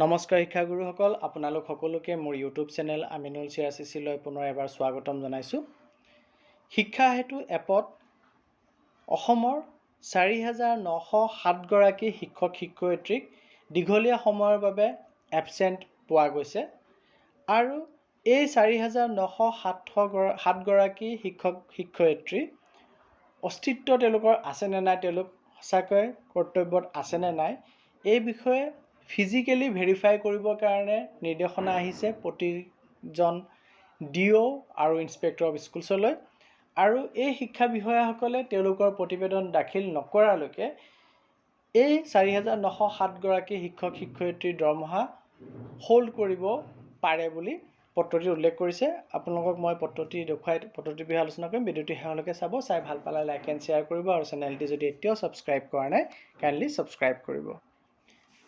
নমস্কাৰ শিক্ষাগুৰুসকল, আপোনালোক সকলোকে মোৰ ইউটিউব চেনেল আমিনুল চিয়াচিচিলৈ পুনৰ এবাৰ স্বাগতম জনাইছোঁ। শিক্ষা হেতু এপত অসমৰ ৪,৯০৭ গৰাকী শিক্ষক শিক্ষয়িত্ৰীক দীঘলীয়া সময়ৰ বাবে এবচেণ্ট পোৱা গৈছে আৰু এই ৪,৯০৭ গৰাকী শিক্ষক শিক্ষয়িত্ৰী অস্তিত্ব তেওঁলোকৰ আছেনে নাই, তেওঁলোক সঁচাকৈ কৰ্তব্যত আছেনে নাই, এই বিষয়ে ফিজিকেলি ভেৰিফাই কৰিবৰ কাৰণে নিৰ্দেশনা আহিছে প্ৰতিজন DO আৰু ইনস্পেক্টৰ অফ স্কুলছলৈ। আৰু এই শিক্ষা বিষয়াসকলে তেওঁলোকৰ প্ৰতিবেদন দাখিল নকৰালৈকে এই ৪,৯০৭ গৰাকী শিক্ষক শিক্ষয়িত্ৰীৰ দৰমহা হোল্ড কৰিব পাৰে বুলি পত্ৰটিত উল্লেখ কৰিছে। আপোনালোকক মই পত্ৰটিৰ বিষয়ে আলোচনা কৰিম। ভিডিঅ'টি শেষলৈকে চাব, চাই ভাল পালে লাইক এণ্ড শ্বেয়াৰ কৰিব আৰু চেনেলটি যদি এতিয়াও ছাবস্ক্ৰাইব কৰা নাই কাইণ্ডলি ছাবস্ক্ৰাইব কৰিব।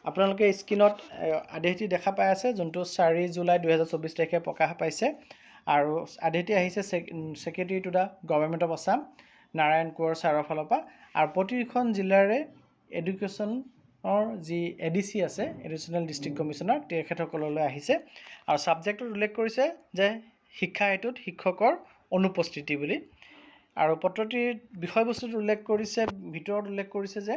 আপোনালোকে স্ক্ৰীনত আদেশটি দেখা পাই আছে, যোনটো 4 জুলাই 2024 তাৰিখে প্ৰকাশ পাইছে আৰু আদেশটি আহিছে secretary to the government of Assam Narayan Konwar ছাৰৰ ফালৰ পৰা। আৰু প্ৰতিখন জিলাৰে এডুকেশ্যনৰ যি ADC আছে, এডিশ্যনেল ডিষ্ট্ৰিক্ট কমিশ্যনাৰ, তেখেতসকললৈ আহিছে আৰু ছাবজেক্টত উল্লেখ কৰিছে যে শিক্ষা হেতুত শিক্ষকৰ অনুপস্থিতি বুলি। আৰু পত্ৰটিৰ বিষয়বস্তুত উল্লেখ কৰিছে, ভিতৰত উল্লেখ কৰিছে যে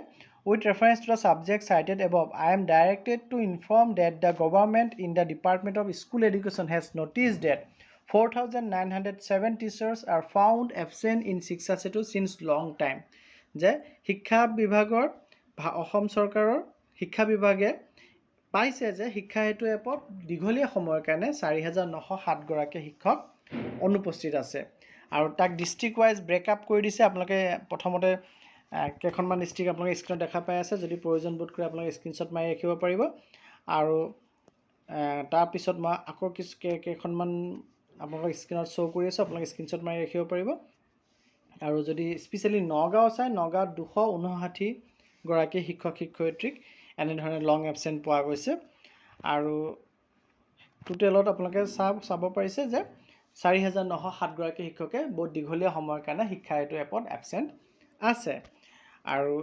with reference to the subject cited above, I am directed to inform that the government in the Department of School Education has noticed that 4,907 teachers are found absent in Shiksha Setu since long time. যে শিক্ষা বিভাগৰ অসম চৰকাৰৰ শিক্ষা বিভাগে পাইছে যে শিক্ষা হেতু এপত দীঘলীয়া সময়ৰ কাৰণে ৪,৯০৭ গৰাকী শিক্ষক অনুপস্থিত আছে আৰু তাক ডিষ্ট্ৰিক্ট ৱাইজ ব্ৰেকআপ কৰি দিছে। আপোনালোকে প্ৰথমতে কেইখনমান ডিষ্ট্ৰিক্ট আপোনালোকে স্ক্ৰীনত দেখা পাই আছে, যদি প্ৰয়োজন বোধ কৰে আপোনালোকে স্ক্ৰীনশ্বট মাৰি ৰাখিব পাৰিব। আৰু তাৰপিছত মই আকৌ কেইখনমান আপোনালোকক স্ক্ৰীনত শ্ব' কৰি আছোঁ, আপোনালোকে স্ক্ৰীনশ্বট মাৰি ৰাখিব পাৰিব। আৰু যদি স্পেচিয়েলি নগাঁও চাই, নগাঁৱত 259 গৰাকী শিক্ষক শিক্ষয়িত্ৰীক এনেধৰণে লং এবচেণ্ট পোৱা গৈছে। আৰু টোটেলত আপোনালোকে চাব পাৰিছে যে ৪,৯০৭ গৰাকী শিক্ষকে বহুত দীঘলীয়া সময়ৰ কাৰণে শিক্ষা হেতু এপত এবচেণ্ট আছে। আৰু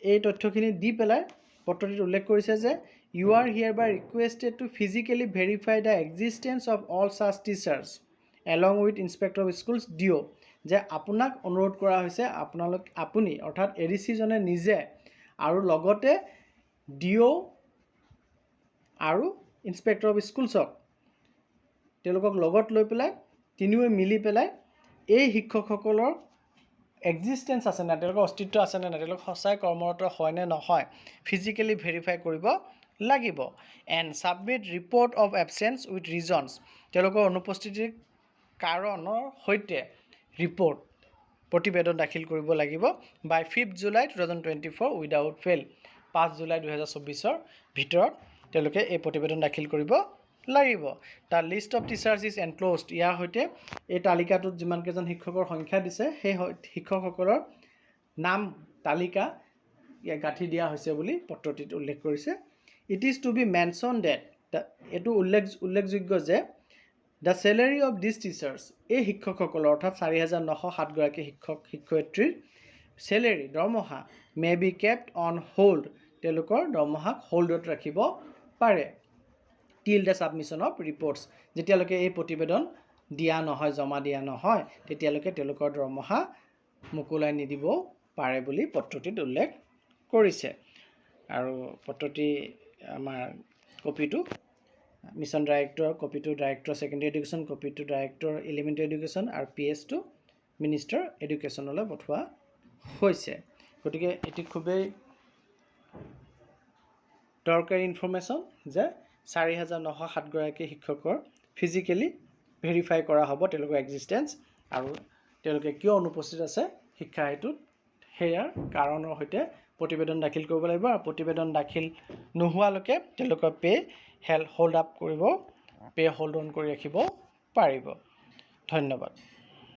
এই তথ্যখিনি দি পেলাই পত্ৰটিত উল্লেখ কৰিছে যে you are hereby requested to physically verify the existence of all such teachers along with inspector of schools DO, যে আপোনাক অনুৰোধ কৰা হৈছে আপুনি অৰ্থাৎ ADC জনে নিজে আৰু লগতে DO আৰু ইনস্পেক্টৰ অফ স্কুলছক তেওঁলোকক লগত লৈ পেলাই তিনিওৱে মিলি পেলাই এই শিক্ষকসকলৰ এক্সিষ্টেঞ্চ আছে নাই, তেওঁলোকৰ অস্তিত্ব আছে নে নাই, তেওঁলোক সঁচাই কৰ্মৰত হয় নে নহয়, ফিজিকেলি ভেৰিফাই কৰিব লাগিব। And submit report of absence with reasons, তেওঁলোকৰ অনুপস্থিতিৰ কাৰণৰ সৈতে ৰিপৰ্ট প্ৰতিবেদন দাখিল কৰিব লাগিব by 5 July 2024 without fail. 5 July 2024 ভিতৰত তেওঁলোকে এই প্ৰতিবেদন দাখিল কৰিব লাগিব। The list of teachers is enclosed, ইয়াৰ সৈতে এই তালিকাটোত যিমানকেইজন শিক্ষকৰ সংখ্যা দিছে সেই শিক্ষকসকলৰ নাম তালিকা গাঁঠি দিয়া হৈছে বুলি পত্ৰটিত উল্লেখ কৰিছে। It is to be mention that, এইটো উল্লেখযোগ্য যে the salary of this teachers, এই শিক্ষকসকলৰ অৰ্থাৎ ৪,৯০৭ গৰাকী শিক্ষক শিক্ষয়িত্ৰীৰ চেলেৰী দৰমহা may be kept on hold, তেওঁলোকৰ দৰমহাক হোল্ডত ৰাখিব পাৰে টিল দ্য ছাবমিশ্যন অফ ৰিপৰ্টছ, যেতিয়ালৈকে এই প্ৰতিবেদন দিয়া নহয়, জমা দিয়া নহয়, তেতিয়ালৈকে তেওঁলোকৰ দৰমহা মোকলাই নিদিব পাৰে বুলি পত্ৰটিত উল্লেখ কৰিছে। আৰু পত্ৰটি আমাৰ কপিটো মিছন ডাইৰেক্টৰ, কপিটো ডাইৰেক্টৰ ছেকেণ্ডেৰী এডুকেশ্যন, কপিটো ডাইৰেক্টৰ এলিমেণ্টেৰী এডুকেশ্যন আৰু PS টো মিনিষ্টাৰ এডুকেশ্যনলৈ পঠোৱা হৈছে। গতিকে এটি খুবেই দৰকাৰী ইনফৰ্মেশ্যন যে ৪,৯০৭ গৰাকী শিক্ষকৰ ফিজিকেলি ভেৰিফাই কৰা হ'ব তেওঁলোকৰ এক্সিষ্টেঞ্চ আৰু তেওঁলোকে কিয় অনুপস্থিত আছে শিক্ষা হেতুত সেয়াৰ কাৰণৰ সৈতে প্ৰতিবেদন দাখিল কৰিব লাগিব। আৰু প্ৰতিবেদন দাখিল নোহোৱালৈকে তেওঁলোকৰ পে' হোল্ড অন কৰি ৰাখিব পাৰিব। ধন্যবাদ।